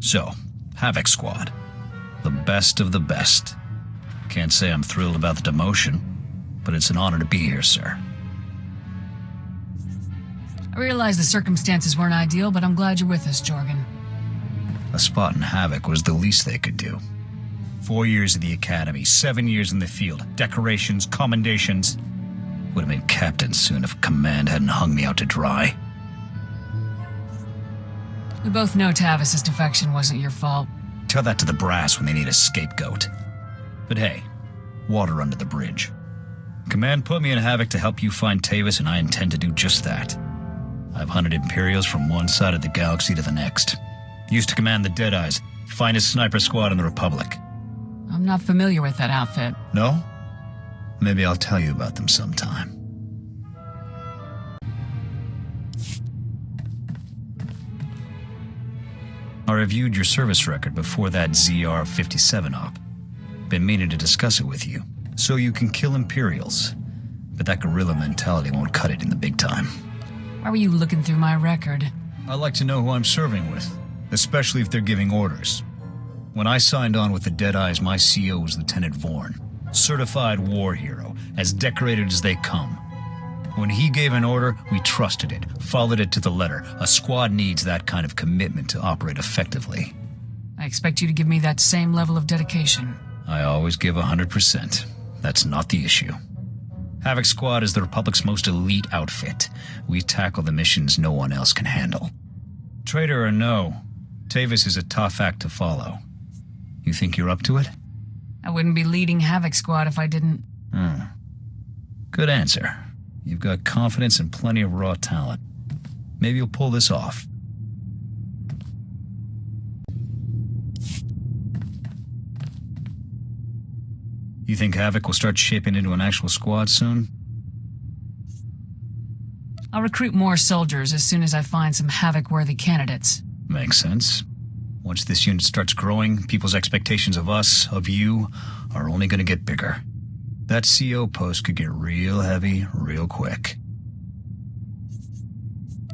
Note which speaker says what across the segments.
Speaker 1: So, Havoc Squad. The best of the best. Can't say I'm thrilled about the demotion, but it's an honor to be here, sir.
Speaker 2: I realize the circumstances weren't ideal, but I'm glad you're with us, Jorgan.
Speaker 1: A spot in Havoc was the least they could do. 4 years at the academy, 7 years in the field, decorations, commendations. Would have been captain soon if command hadn't hung me out to dry.
Speaker 2: We both know Tavis's defection wasn't your fault.
Speaker 1: Tell that to the brass when they need a scapegoat. But hey, water under the bridge. Command put me in Havoc to help you find Tavis, and I intend to do just that. I've hunted Imperials from one side of the galaxy to the next. Used to command the Deadeyes, finest sniper squad in the Republic.
Speaker 2: I'm not familiar with that outfit.
Speaker 1: No? Maybe I'll tell you about them sometime. I reviewed your service record before that ZR-57 op. Been meaning to discuss it with you, so you can kill Imperials. But that guerrilla mentality won't cut it in the big time.
Speaker 2: Why were you looking through my record?
Speaker 1: I like to know who I'm serving with, especially if they're giving orders. When I signed on with the Deadeyes, my CO was Lieutenant Vorn, certified war hero, as decorated as they come. When he gave an order, we trusted it, followed it to the letter. A squad needs that kind of commitment to operate effectively.
Speaker 2: I expect you to give me that same level of dedication.
Speaker 1: I always give 100%. That's not the issue. Havoc Squad is the Republic's most elite outfit. We tackle the missions no one else can handle. Traitor or no, Tavis is a tough act to follow. You think you're up to it?
Speaker 2: I wouldn't be leading Havoc Squad if I didn't.
Speaker 1: Good answer. You've got confidence and plenty of raw talent. Maybe you'll pull this off. You think Havoc will start shaping into an actual squad soon?
Speaker 2: I'll recruit more soldiers as soon as I find some Havoc-worthy candidates.
Speaker 1: Makes sense. Once this unit starts growing, people's expectations of us, of you, are only going to get bigger. That CO post could get real heavy real quick.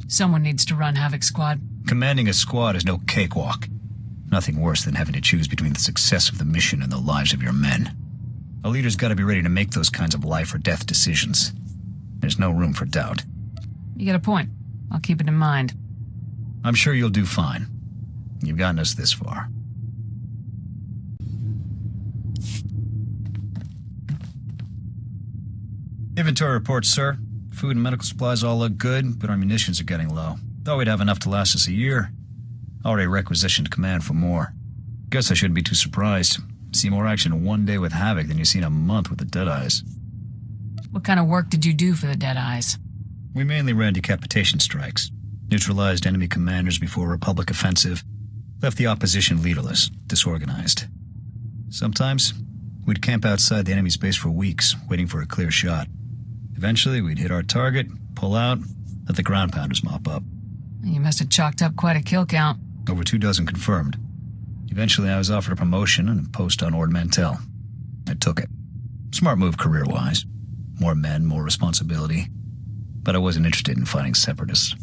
Speaker 2: Someone needs to run Havoc Squad.
Speaker 1: Commanding a squad is no cakewalk. Nothing worse than having to choose between the success of the mission and the lives of your men. A leader's got to be ready to make those kinds of life or death decisions. There's no room for doubt.
Speaker 2: You got a point. I'll keep it in mind.
Speaker 1: I'm sure you'll do fine. You've gotten us this far. Inventory reports, sir. Food and medical supplies all look good, but our munitions are getting low. Thought we'd have enough to last us a year. Already requisitioned command for more. Guess I shouldn't be too surprised. See more action in one day with Havoc than you see in a month with the Deadeyes.
Speaker 2: What kind of work did you do for the Deadeyes?
Speaker 1: We mainly ran decapitation strikes. Neutralized enemy commanders before a Republic offensive. Left the opposition leaderless, disorganized. Sometimes, we'd camp outside the enemy's base for weeks, waiting for a clear shot. Eventually, we'd hit our target, pull out, let the ground pounders mop up.
Speaker 2: You must have chalked up quite a kill count.
Speaker 1: Over 24 confirmed. Eventually, I was offered a promotion and a post on Ord Mantell. I took it. Smart move career-wise. More men, more responsibility. But I wasn't interested in fighting separatists.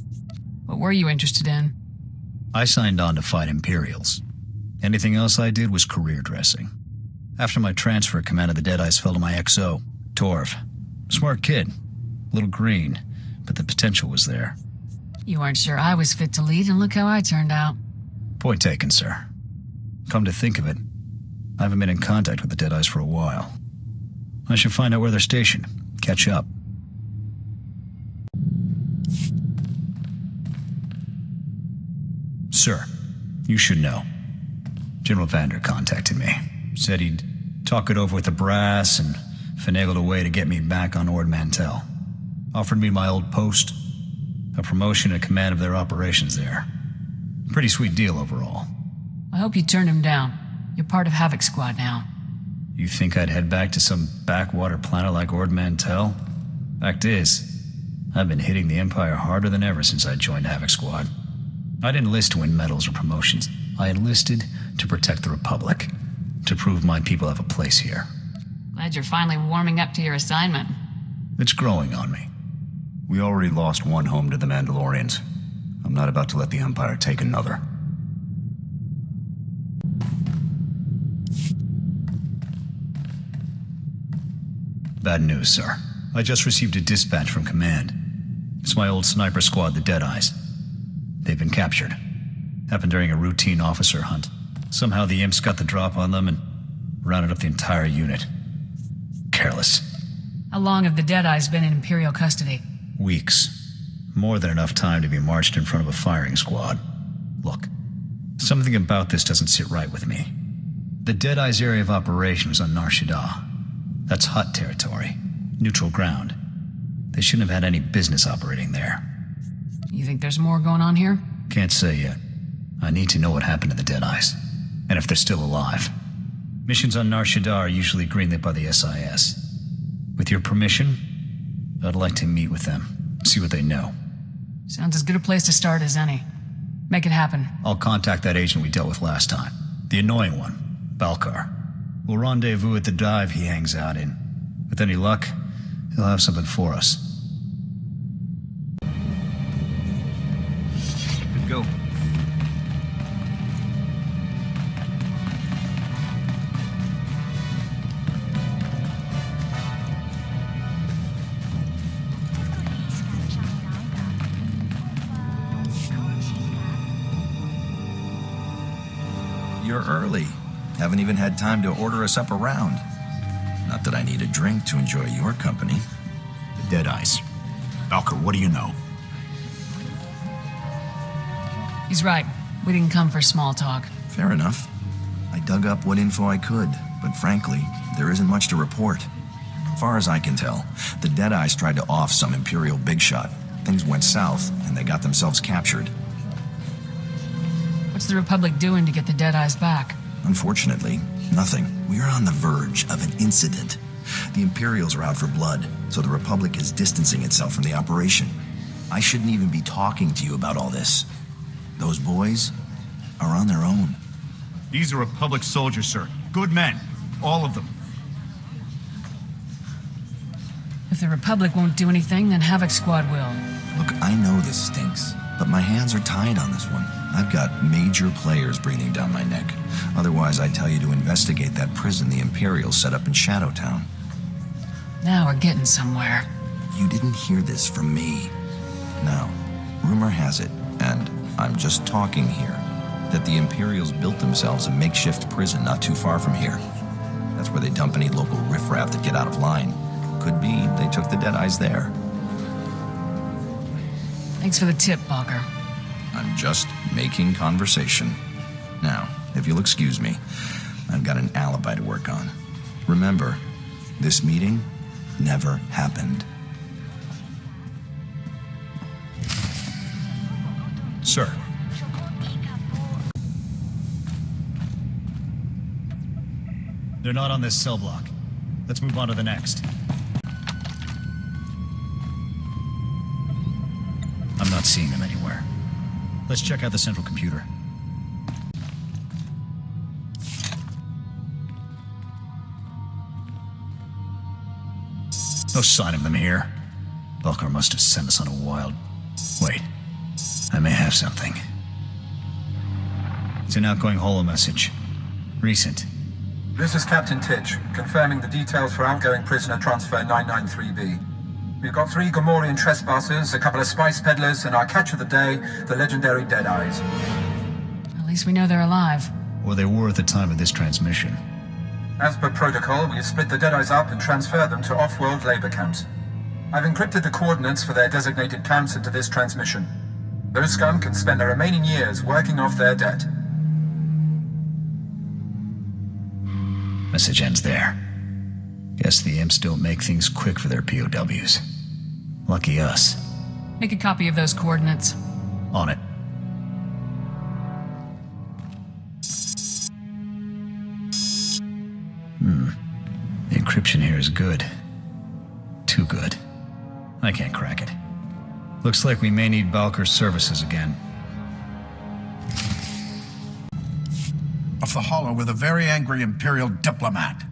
Speaker 2: What were you interested in?
Speaker 1: I signed on to fight Imperials. Anything else I did was career dressing. After my transfer, command of the Deadeyes fell to my XO, Torv. Smart kid. Little green, but the potential was there.
Speaker 2: You weren't sure I was fit to lead, and look how I turned out.
Speaker 1: Point taken, sir. Come to think of it, I haven't been in contact with the Deadeyes for a while. I should find out where they're stationed. Catch up. Sir, you should know. General Vander contacted me. Said he'd talk it over with the brass and finagled a way to get me back on Ord Mantell. Offered me my old post, a promotion and command of their operations there. Pretty sweet deal overall.
Speaker 2: I hope you turned him down. You're part of Havoc Squad now.
Speaker 1: You think I'd head back to some backwater planet like Ord Mantell? Fact is, I've been hitting the Empire harder than ever since I joined Havoc Squad. I didn't enlist to win medals or promotions. I enlisted to protect the Republic, to prove my people have a place here.
Speaker 2: Glad you're finally warming up to your assignment.
Speaker 1: It's growing on me. We already lost one home to the Mandalorians. I'm not about to let the Empire take another. Bad news, sir. I just received a dispatch from Command. It's my old sniper squad, the Deadeyes. They've been captured. Happened during a routine officer hunt. Somehow the imps got the drop on them and rounded up the entire unit. Careless.
Speaker 2: How long have the Deadeyes been in Imperial custody?
Speaker 1: Weeks. More than enough time to be marched in front of a firing squad. Look, something about this doesn't sit right with me. The Deadeyes' area of operation was on Nar Shaddaa. That's Hutt territory. Neutral ground. They shouldn't have had any business operating there.
Speaker 2: You think there's more going on here?
Speaker 1: Can't say yet. I need to know what happened to the Deadeyes, and if they're still alive. Missions on Nar Shaddaa are usually greenlit by the SIS. With your permission, I'd like to meet with them, see what they know.
Speaker 2: Sounds as good a place to start as any. Make it happen.
Speaker 1: I'll contact that agent we dealt with last time. The annoying one, Balkar. We'll rendezvous at the dive he hangs out in. With any luck, he'll have something for us. Good go.
Speaker 3: You're early. Haven't even had time to order us up a round. Not that I need a drink to enjoy your company.
Speaker 1: The Deadeyes. Balkar, what do you know?
Speaker 2: He's right. We didn't come for small talk.
Speaker 3: Fair enough. I dug up what info I could, but frankly, there isn't much to report. Far as I can tell, the Deadeyes tried to off some Imperial big shot. Things went south, and they got themselves captured.
Speaker 2: What's the Republic doing to get the Deadeyes back?
Speaker 3: Unfortunately, nothing. We are on the verge of an incident. The Imperials are out for blood, so the Republic is distancing itself from the operation. I shouldn't even be talking to you about all this. Those boys are on their own.
Speaker 1: These are Republic soldiers, sir. Good men. All of them.
Speaker 2: If the Republic won't do anything, then Havoc Squad will.
Speaker 3: Look, I know this stinks, but my hands are tied on this one. I've got major players breathing down my neck. Otherwise, I'd tell you to investigate that prison the Imperials set up in Shadowtown.
Speaker 2: Now we're getting somewhere.
Speaker 3: You didn't hear this from me. Now, rumor has it, and I'm just talking here, that the Imperials built themselves a makeshift prison not too far from here. That's where they dump any local riffraff that get out of line. Could be they took the Deadeyes there.
Speaker 2: Thanks for the tip, Balkar.
Speaker 3: I'm just making conversation. Now, if you'll excuse me, I've got an alibi to work on. Remember, this meeting never happened.
Speaker 1: Sir. They're not on this cell block. Let's move on to the next. I'm not seeing them anywhere. Let's check out the central computer. No sign of them here. Balkar must have sent us on a wild... Wait. I may have something. It's an outgoing holo message. Recent.
Speaker 4: This is Captain Titch, confirming the details for outgoing prisoner transfer 993B. We've got 3 Gamorrean trespassers, a couple of spice peddlers, and our catch of the day, the legendary Deadeyes.
Speaker 2: At least we know they're alive.
Speaker 1: Or they were at the time of this transmission.
Speaker 4: As per protocol, we've split the Deadeyes up and transferred them to off-world labor camps. I've encrypted the coordinates for their designated camps into this transmission. Those scum can spend their remaining years working off their debt.
Speaker 1: Message ends there. Guess the imps don't make things quick for their POWs. Lucky us.
Speaker 2: Make a copy of those coordinates.
Speaker 1: On it. The encryption here is good. Too good. I can't crack it. Looks like we may need Balkar's services again.
Speaker 5: Off the holo with a very angry Imperial diplomat.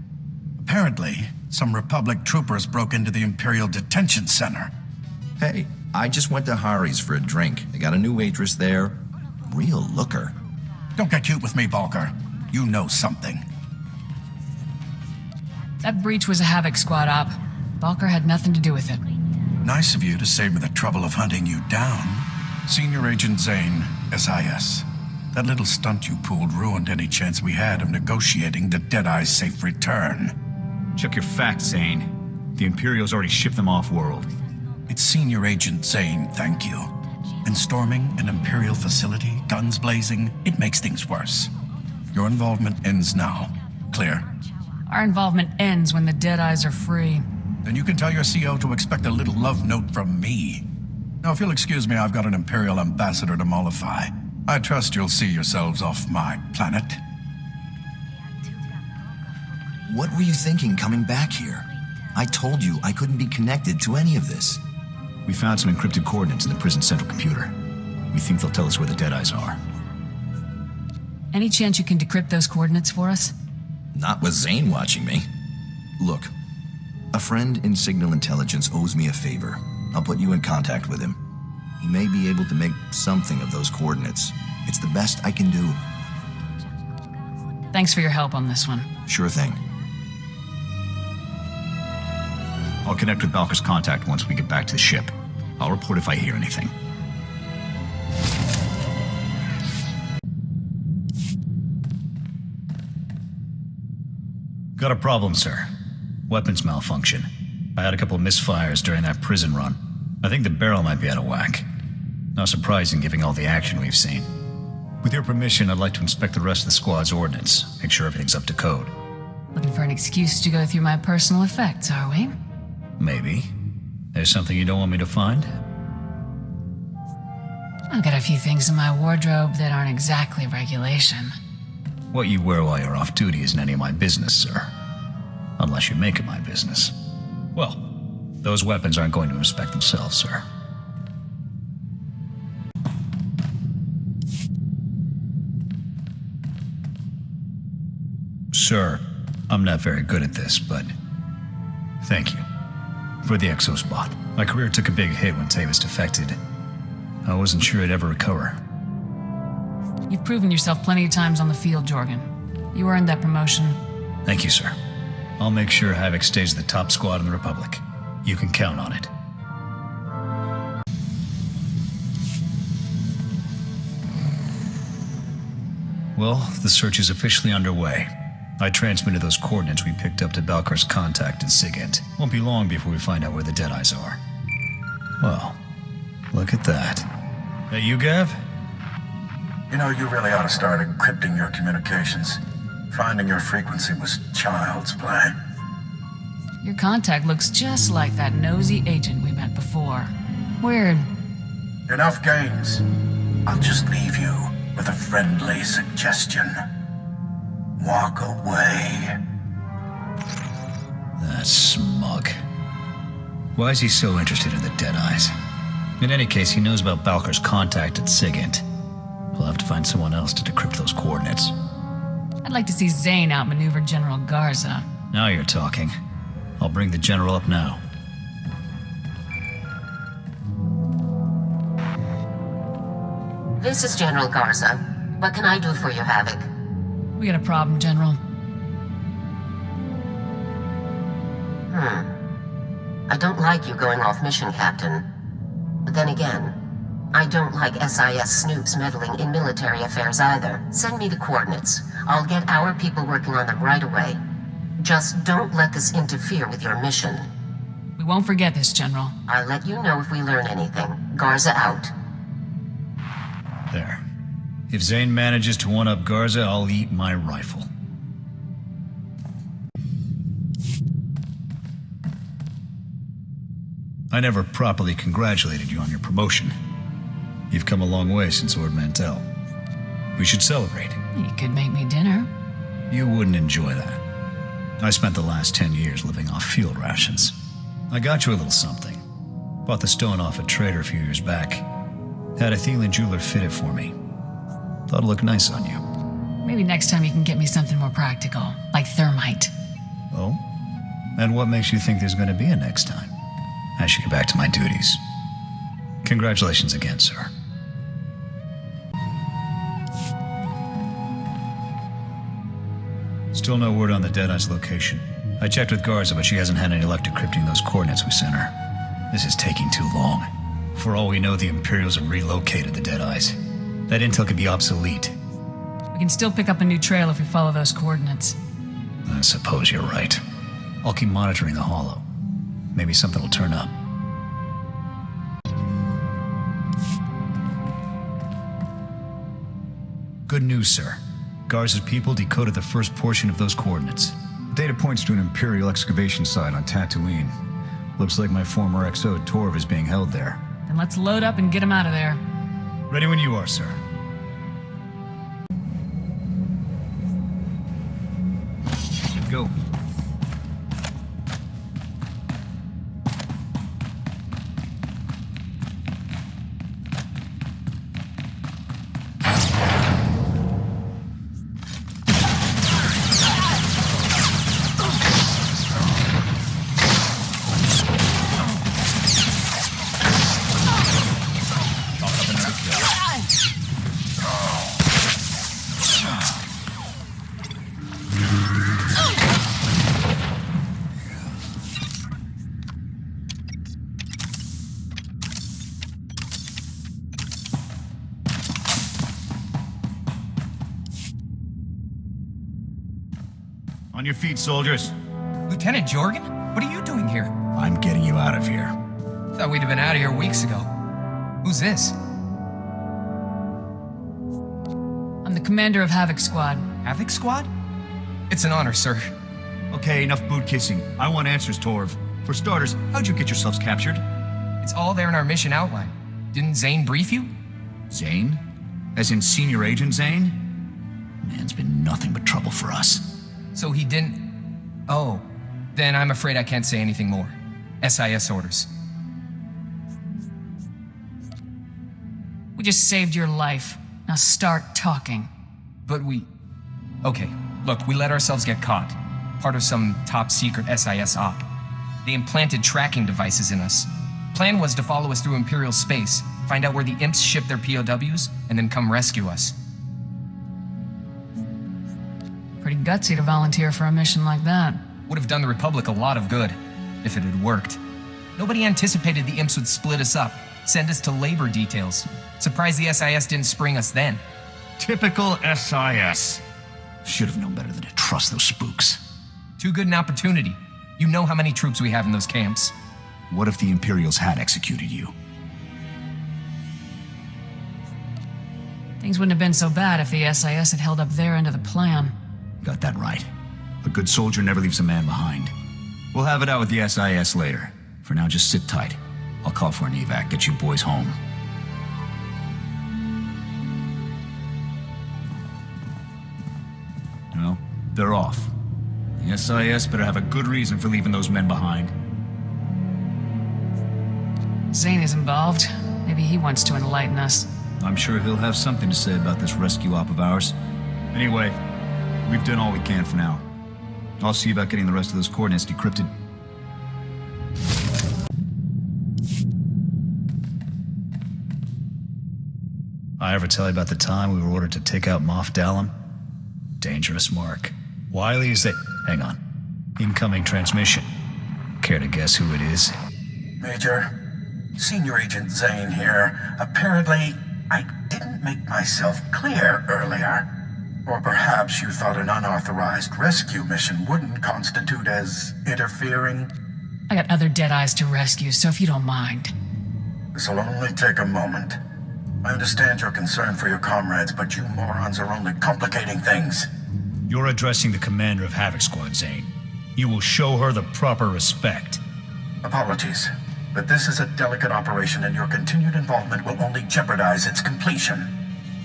Speaker 5: Apparently, some Republic troopers broke into the Imperial Detention Center.
Speaker 3: Hey, I just went to Hari's for a drink. They got a new waitress there. Real looker.
Speaker 5: Don't get cute with me, Balker. You know something.
Speaker 2: That breach was a Havoc squad op. Balker had nothing to do with it.
Speaker 5: Nice of you to save me the trouble of hunting you down. Senior Agent Zane, SIS. That little stunt you pulled ruined any chance we had of negotiating the Deadeye's safe return.
Speaker 1: Check your facts, Zane. The Imperials already shipped them off-world.
Speaker 5: It's Senior Agent Zane, thank you. And storming an Imperial facility, guns blazing, it makes things worse. Your involvement ends now. Clear?
Speaker 2: Our involvement ends when the Deadeyes are free.
Speaker 5: Then you can tell your CO to expect a little love note from me. Now, if you'll excuse me, I've got an Imperial ambassador to mollify. I trust you'll see yourselves off my planet.
Speaker 3: What were you thinking coming back here? I told you I couldn't be connected to any of this.
Speaker 1: We found some encrypted coordinates in the prison central computer. We think they'll tell us where the Deadeyes are.
Speaker 2: Any chance you can decrypt those coordinates for us?
Speaker 3: Not with Zane watching me. Look, a friend in signal intelligence owes me a favor. I'll put you in contact with him. He may be able to make something of those coordinates. It's the best I can do.
Speaker 2: Thanks for your help on this one.
Speaker 3: Sure thing.
Speaker 1: I'll connect with Balker's contact once we get back to the ship. I'll report if I hear anything. Got a problem, sir. Weapons malfunction. I had a couple of misfires during that prison run. I think the barrel might be out of whack. Not surprising given all the action we've seen. With your permission, I'd like to inspect the rest of the squad's ordnance, make sure everything's up to code.
Speaker 2: Looking for an excuse to go through my personal effects, are we?
Speaker 1: Maybe. There's something you don't want me to find?
Speaker 2: I've got a few things in my wardrobe that aren't exactly regulation.
Speaker 1: What you wear while you're off duty isn't any of my business, sir. Unless you make it my business. Well, those weapons aren't going to inspect themselves, sir. Sir, I'm not very good at this, but thank you for the exospot. My career took a big hit when Tavis defected. I wasn't sure I'd ever recover.
Speaker 2: You've proven yourself plenty of times on the field, Jorgan. You earned that promotion.
Speaker 1: Thank you, sir. I'll make sure Havoc stays the top squad in the Republic. You can count on it. Well, the search is officially underway. I transmitted those coordinates we picked up to Balkar's contact in Sigint. Won't be long before we find out where the Deadeyes are. Well, look at that. That you, Gav?
Speaker 5: You know, you really ought to start encrypting your communications. Finding your frequency was child's play.
Speaker 2: Your contact looks just like that nosy agent we met before. Weird.
Speaker 5: Enough games. I'll just leave you with a friendly suggestion. Walk away.
Speaker 1: That smug. Why is he so interested in the Deadeyes? In any case, he knows about Balkar's contact at Sigint. We'll have to find someone else to decrypt those coordinates.
Speaker 2: I'd like to see Zane outmaneuver General Garza.
Speaker 1: Now you're talking. I'll bring the General up now.
Speaker 6: This is General Garza. What can I do for you, Havoc?
Speaker 2: We got a problem, General.
Speaker 6: I don't like you going off mission, Captain. But then again, I don't like SIS snoops meddling in military affairs either. Send me the coordinates. I'll get our people working on them right away. Just don't let this interfere with your mission.
Speaker 2: We won't forget this, General.
Speaker 6: I'll let you know if we learn anything. Garza out.
Speaker 1: There. If Zane manages to one-up Garza, I'll eat my rifle. I never properly congratulated you on your promotion. You've come a long way since Ord Mantell. We should celebrate.
Speaker 2: You could make me dinner.
Speaker 1: You wouldn't enjoy that. I spent the last 10 years living off field rations. I got you a little something. Bought the stone off a trader a few years back. Had a Thielen jeweler fit it for me. Thought it'd look nice on you.
Speaker 2: Maybe next time you can get me something more practical, like thermite.
Speaker 1: Oh? And what makes you think there's going to be a next time? I should get back to my duties. Congratulations again, sir. Still no word on the Deadeye's location. I checked with Garza, but she hasn't had any luck decrypting those coordinates we sent her. This is taking too long. For all we know, the Imperials have relocated the Deadeyes. That intel could be obsolete.
Speaker 2: We can still pick up a new trail if we follow those coordinates.
Speaker 1: I suppose you're right. I'll keep monitoring the Hollow. Maybe something will turn up. Good news, sir. Garza's people decoded the first portion of those coordinates. Data points to an Imperial excavation site on Tatooine. Looks like my former XO, Torv, is being held there.
Speaker 2: Then let's load up and get him out of there.
Speaker 1: Ready when you are, sir. Go. On your feet, soldiers.
Speaker 7: Lieutenant Jorgan? What are you doing here?
Speaker 1: I'm getting you out of here.
Speaker 7: Thought we'd have been out of here weeks ago. Who's this?
Speaker 2: I'm the commander of Havoc Squad.
Speaker 7: Havoc Squad? It's an honor, sir.
Speaker 1: Okay, enough boot kissing. I want answers, Torv. For starters, how'd you get yourselves captured?
Speaker 7: It's all there in our mission outline. Didn't Zane brief you?
Speaker 1: Zane? As in Senior Agent Zane? Man's been nothing but trouble for us.
Speaker 7: So he didn't... Oh. Then I'm afraid I can't say anything more. SIS orders.
Speaker 2: We just saved your life. Now start talking.
Speaker 7: But we... Okay, look, we let ourselves get caught. Part of some top-secret SIS op. They implanted tracking devices in us. Plan was to follow us through Imperial space, find out where the imps ship their POWs, and then come rescue us.
Speaker 2: Pretty gutsy to volunteer for a mission like that.
Speaker 7: Would have done the Republic a lot of good, if it had worked. Nobody anticipated the imps would split us up, send us to labor details. Surprised the SIS didn't spring us then.
Speaker 1: Typical SIS. Should have known better than to trust those spooks.
Speaker 7: Too good an opportunity. You know how many troops we have in those camps.
Speaker 1: What if the Imperials had executed you?
Speaker 2: Things wouldn't have been so bad if the SIS had held up their end of the plan.
Speaker 1: Got that right. A good soldier never leaves a man behind. We'll have it out with the SIS later. For now, just sit tight. I'll call for an evac, get you boys home. Well, they're off. The SIS better have a good reason for leaving those men behind.
Speaker 2: Zane is involved. Maybe he wants to enlighten us.
Speaker 1: I'm sure he'll have something to say about this rescue op of ours. Anyway, we've done all we can for now. I'll see about getting the rest of those coordinates decrypted. I ever tell you about the time we were ordered to take out Moff Dallam? Dangerous mark. Wiley is that... Hang on. Incoming transmission. Care to guess who it is?
Speaker 8: Major, Senior Agent Zane here. Apparently, I didn't make myself clear earlier. Or perhaps you thought an unauthorized rescue mission wouldn't constitute as interfering?
Speaker 2: I got other Deadeyes to rescue, so if you don't mind.
Speaker 8: This'll only take a moment. I understand your concern for your comrades, but you morons are only complicating things.
Speaker 1: You're addressing the commander of Havoc Squad, Zane. You will show her the proper respect.
Speaker 8: Apologies, but this is a delicate operation and your continued involvement will only jeopardize its completion.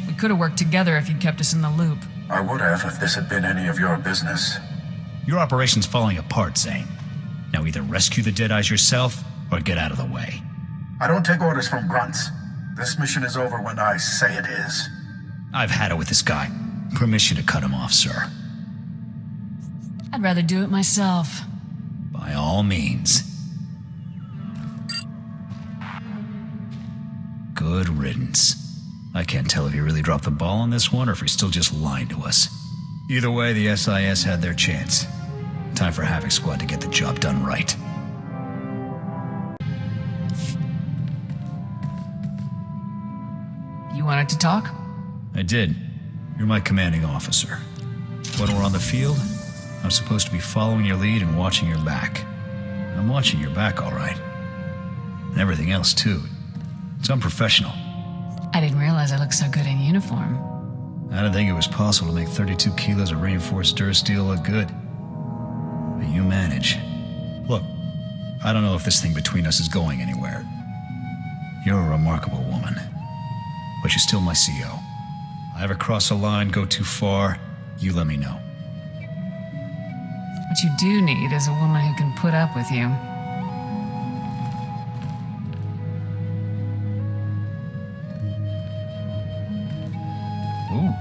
Speaker 2: We could have worked together if you'd kept us in the loop.
Speaker 8: I would have if this had been any of your business.
Speaker 1: Your operation's falling apart, Zane. Now either rescue the Deadeyes yourself, or get out of the way.
Speaker 8: I don't take orders from grunts. This mission is over when I say it is.
Speaker 1: I've had it with this guy. Permission to cut him off, sir.
Speaker 2: I'd rather do it myself.
Speaker 1: By all means. Good riddance. I can't tell if he really dropped the ball on this one or if he's still just lying to us. Either way, the SIS had their chance. Time for Havoc Squad to get the job done right.
Speaker 2: You wanted to talk?
Speaker 1: I did. You're my commanding officer. When we're on the field, I'm supposed to be following your lead and watching your back. I'm watching your back, all right. And everything else, too. It's unprofessional.
Speaker 2: I didn't realize I looked so good in uniform.
Speaker 1: I didn't think it was possible to make 32 kilos of reinforced durasteel look good. But you manage. Look, I don't know if this thing between us is going anywhere. You're a remarkable woman. But you're still my CO. I ever cross a line, go too far, you let me know.
Speaker 2: What you do need is a woman who can put up with you.
Speaker 1: Ooh.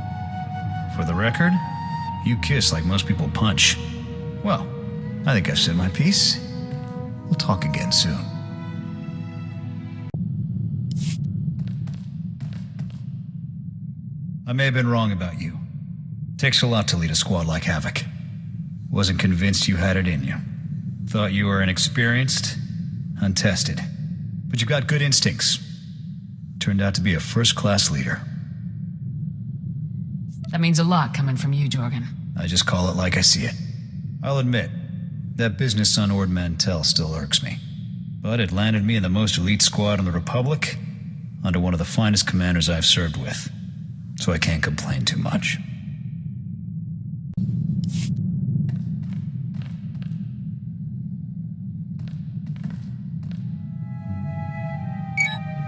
Speaker 1: For the record, you kiss like most people punch. Well, I think I've said my piece. We'll talk again soon. I may have been wrong about you. Takes a lot to lead a squad like Havoc. Wasn't convinced you had it in you. Thought you were inexperienced, untested. But you've got good instincts. Turned out to be a first-class leader.
Speaker 2: That means a lot coming from you, Jorgan.
Speaker 1: I just call it like I see it. I'll admit, that business on Ord Mantell still irks me. But it landed me in the most elite squad in the Republic, under one of the finest commanders I've served with. So I can't complain too much.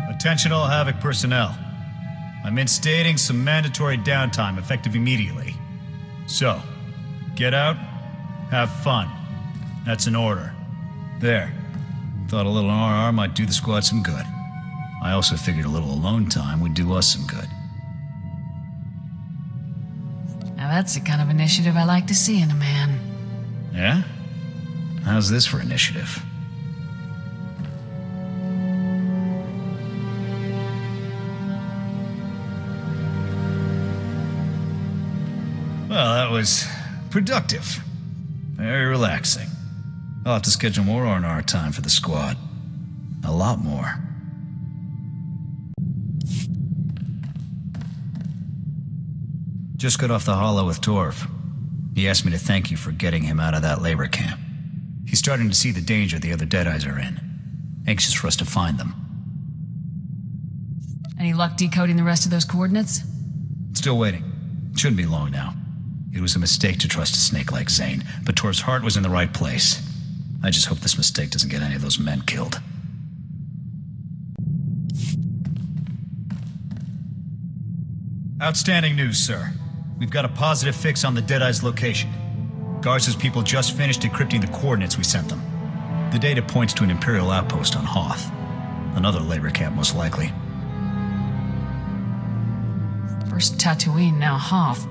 Speaker 1: Attention all Havoc personnel. I'm instating some mandatory downtime effective immediately. So, get out, have fun. That's an order. There. Thought a little RR might do the squad some good. I also figured a little alone time would do us some good.
Speaker 2: Now that's the kind of initiative I like to see in a man.
Speaker 1: Yeah? How's this for initiative? Well, that was productive. Very relaxing. I'll have to schedule more R&R time for the squad. A lot more. Just got off the holo with Torv. He asked me to thank you for getting him out of that labor camp. He's starting to see the danger the other Deadeyes are in. Anxious for us to find them.
Speaker 2: Any luck decoding the rest of those coordinates?
Speaker 1: Still waiting. Shouldn't be long now. It was a mistake to trust a snake like Zane, but Torv's heart was in the right place. I just hope this mistake doesn't get any of those men killed. Outstanding news, sir. We've got a positive fix on the Deadeye's location. Garza's people just finished decrypting the coordinates we sent them. The data points to an Imperial outpost on Hoth. Another labor camp, most likely.
Speaker 2: First Tatooine, now Hoth.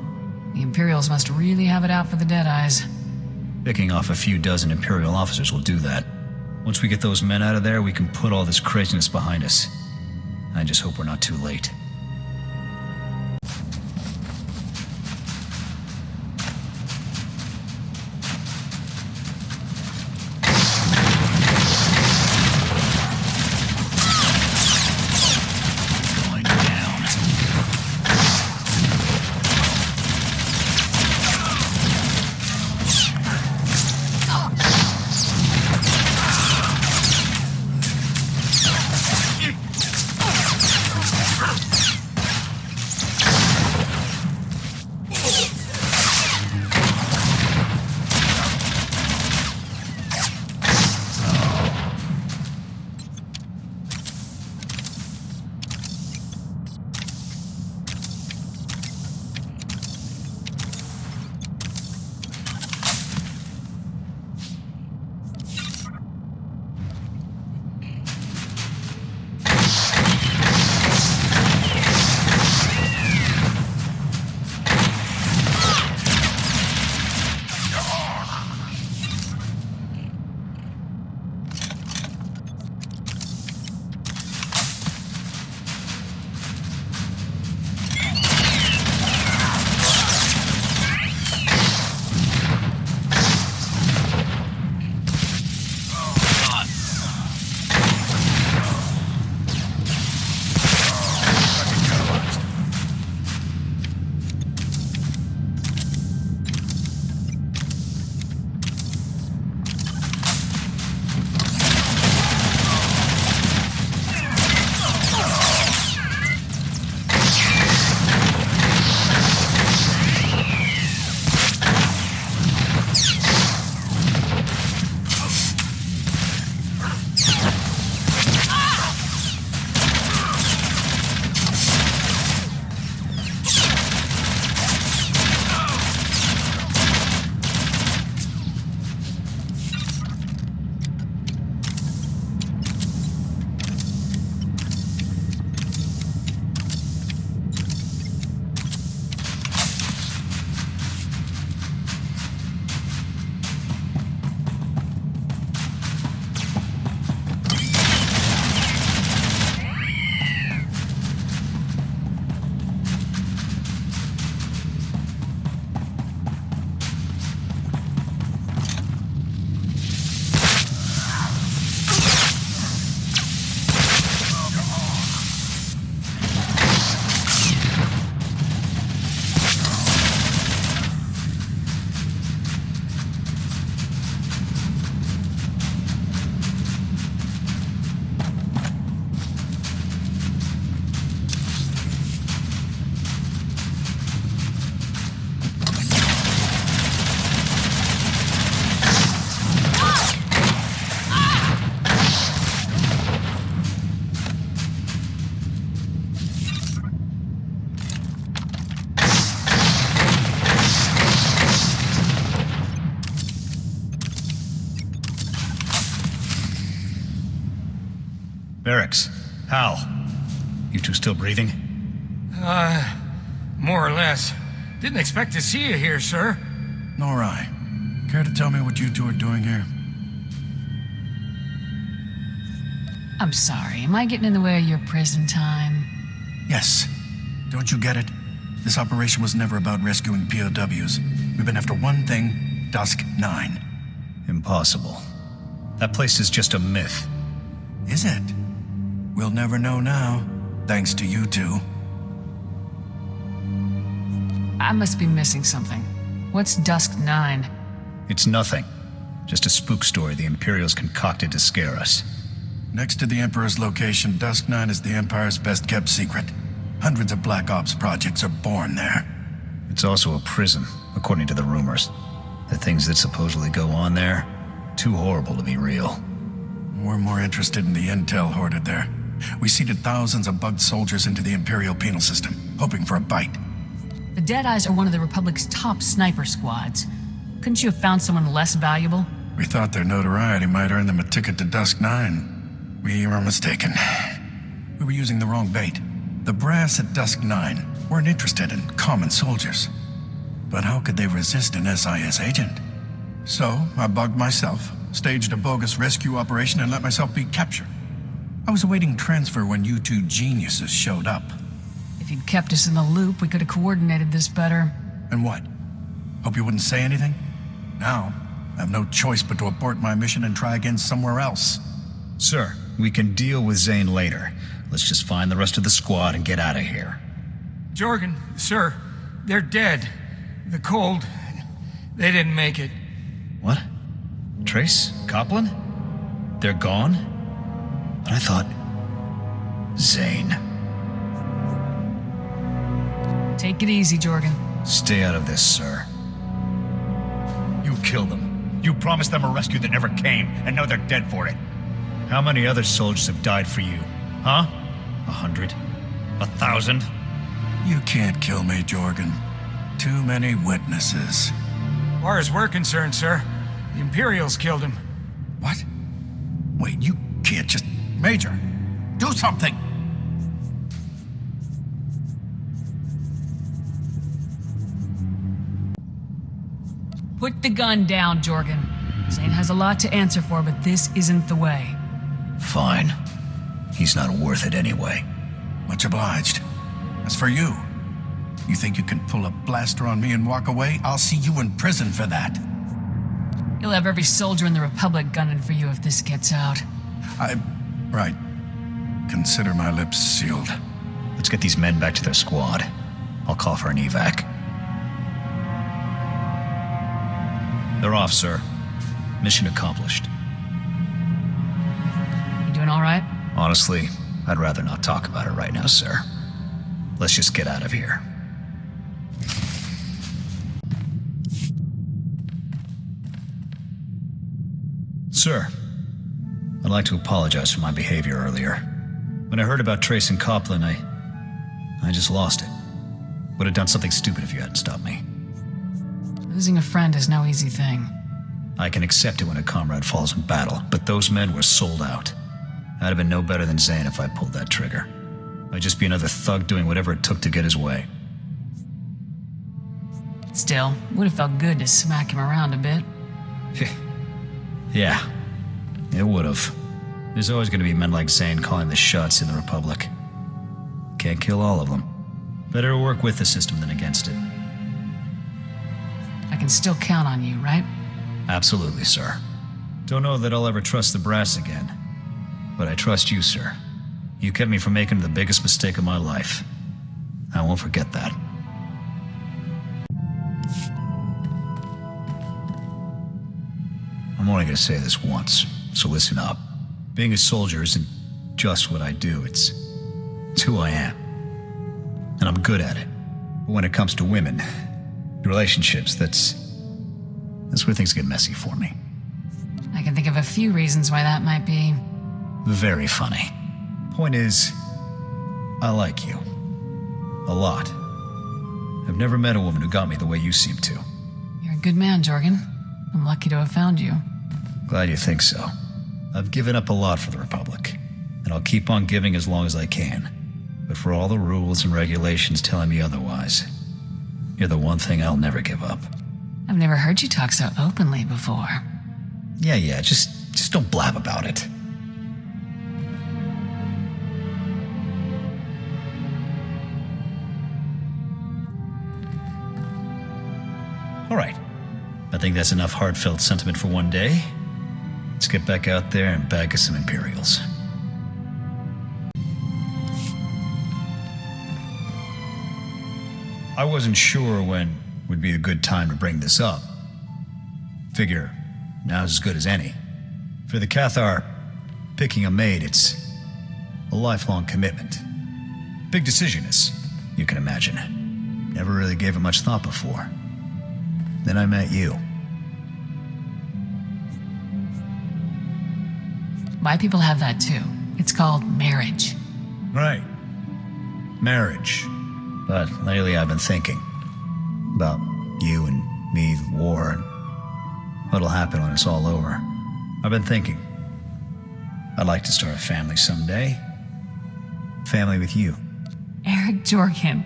Speaker 2: The Imperials must really have it out for the Deadeyes.
Speaker 1: Picking off a few dozen Imperial officers will do that. Once we get those men out of there, we can put all this craziness behind us. I just hope we're not too late. Barracks. Hal. You two still breathing?
Speaker 9: More or less. Didn't expect to see you here, sir.
Speaker 5: Nor I. Care to tell me what you two are doing here?
Speaker 2: I'm sorry, am I getting in the way of your prison time?
Speaker 5: Yes. Don't you get it? This operation was never about rescuing POWs. We've been after one thing, Dusk 9.
Speaker 1: Impossible. That place is just a myth.
Speaker 5: Is it? We'll never know now, thanks to you two.
Speaker 2: I must be missing something. What's Dusk 9?
Speaker 1: It's nothing. Just a spook story the Imperials concocted to scare us.
Speaker 5: Next to the Emperor's location, Dusk 9 is the Empire's best-kept secret. Hundreds of Black Ops projects are born there.
Speaker 1: It's also a prison, according to the rumors. The things that supposedly go on there, too horrible to be real.
Speaker 5: We're more interested in the intel hoarded there. We seeded thousands of bugged soldiers into the Imperial penal system, hoping for a bite.
Speaker 2: The Deadeyes are one of the Republic's top sniper squads. Couldn't you have found someone less valuable?
Speaker 5: We thought their notoriety might earn them a ticket to Dusk 9. We were mistaken. We were using the wrong bait. The brass at Dusk 9 weren't interested in common soldiers. But how could they resist an SIS agent? So, I bugged myself, staged a bogus rescue operation, and let myself be captured. I was awaiting transfer when you two geniuses showed up.
Speaker 2: If you'd kept us in the loop, we could have coordinated this better.
Speaker 5: And what? Hope you wouldn't say anything? Now, I have no choice but to abort my mission and try again somewhere else.
Speaker 1: Sir, we can deal with Zane later. Let's just find the rest of the squad and get out of here.
Speaker 9: Jorgan, sir, they're dead. The cold. They didn't make it.
Speaker 1: What? Trace? Copland? They're gone? But I thought... Zane.
Speaker 2: Take it easy, Jorgan.
Speaker 1: Stay out of this, sir.
Speaker 10: You killed them. You promised them a rescue that never came, and now they're dead for it.
Speaker 1: How many other soldiers have died for you? Huh? 100? 1,000?
Speaker 5: You can't kill me, Jorgan. Too many witnesses.
Speaker 9: As far as we're concerned, sir, the Imperials killed him.
Speaker 5: What? Wait, you can't just... Major, do something!
Speaker 2: Put the gun down, Jorgan. Zane has a lot to answer for, but this isn't the way.
Speaker 1: Fine. He's not worth it anyway.
Speaker 5: Much obliged. As for you, you think you can pull a blaster on me and walk away? I'll see you in prison for that.
Speaker 2: You'll have every soldier in the Republic gunning for you if this gets out.
Speaker 5: Right. Consider my lips sealed.
Speaker 1: Let's get these men back to their squad. I'll call for an evac. They're off, sir. Mission accomplished.
Speaker 2: You doing all right?
Speaker 1: Honestly, I'd rather not talk about it right now, sir. Let's just get out of here. Sir, I'd like to apologize for my behavior earlier. When I heard about Trace and Copland, I just lost it. Would have done something stupid if you hadn't stopped me.
Speaker 2: Losing a friend is no easy thing.
Speaker 1: I can accept it when a comrade falls in battle, but those men were sold out. I'd have been no better than Zane if I pulled that trigger. I'd just be another thug doing whatever it took to get his way.
Speaker 2: Still, would have felt good to smack him around a bit.
Speaker 1: Yeah, it would have. There's always going to be men like Zane calling the shots in the Republic. Can't kill all of them. Better to work with the system than against it.
Speaker 2: I can still count on you, right?
Speaker 1: Absolutely, sir. Don't know that I'll ever trust the brass again. But I trust you, sir. You kept me from making the biggest mistake of my life. I won't forget that. I'm only going to say this once, so listen up. Being a soldier isn't just what I do, it's who I am. And I'm good at it. But when it comes to women, relationships, that's where things get messy for me.
Speaker 2: I can think of a few reasons why that might be.
Speaker 1: Very funny. Point is, I like you. A lot. I've never met a woman who got me the way you seem to.
Speaker 2: You're a good man, Jorgan. I'm lucky to have found you.
Speaker 1: Glad you think so. I've given up a lot for the Republic. and I'll keep on giving as long as I can. But for all the rules and regulations telling me otherwise, you're the one thing I'll never give up.
Speaker 2: I've never heard you talk so openly before.
Speaker 1: Yeah, just don't blab about it. All right. I think that's enough heartfelt sentiment for one day. Let's get back out there and bag us some Imperials. I wasn't sure when would be a good time to bring this up. Figure now's as good as any. For the Cathar, picking a maid, it's a lifelong commitment. Big decision, as you can imagine. Never really gave it much thought before. Then I met you.
Speaker 2: My people have that too. It's called marriage.
Speaker 1: Right. Marriage. But lately I've been thinking about you and me, the war, and what'll happen when it's all over. I've been thinking I'd like to start a family someday. Family with you.
Speaker 2: Aric Jorgan,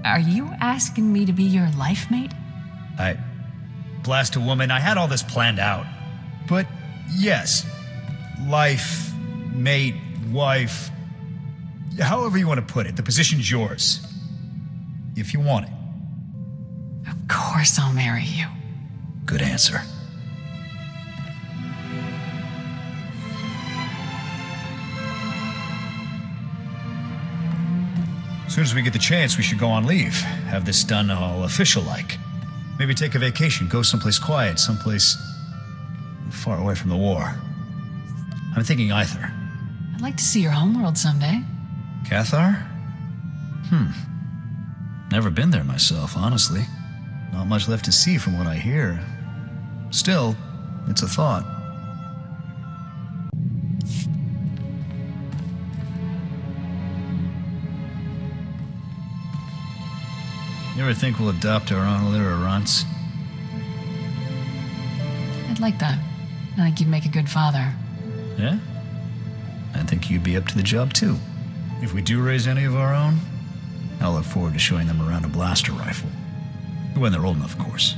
Speaker 2: are you asking me to be your life mate?
Speaker 1: Blast a woman, I had all this planned out. But yes, life, mate, wife, however you want to put it, the position's yours. If you want it.
Speaker 2: Of course I'll marry you.
Speaker 1: Good answer. As soon as we get the chance, we should go on leave. Have this done all official-like. Maybe take a vacation, go someplace quiet, someplace far away from the war. I'm thinking Aether.
Speaker 2: I'd like to see your homeworld someday.
Speaker 1: Cathar? Never been there myself, honestly. Not much left to see from what I hear. Still, it's a thought. You ever think we'll adopt our own litter of runts?
Speaker 2: I'd like that. I think you'd make a good father.
Speaker 1: Yeah? I think you'd be up to the job, too. If we do raise any of our own, I'll look forward to showing them around a blaster rifle. When they're old enough, of course.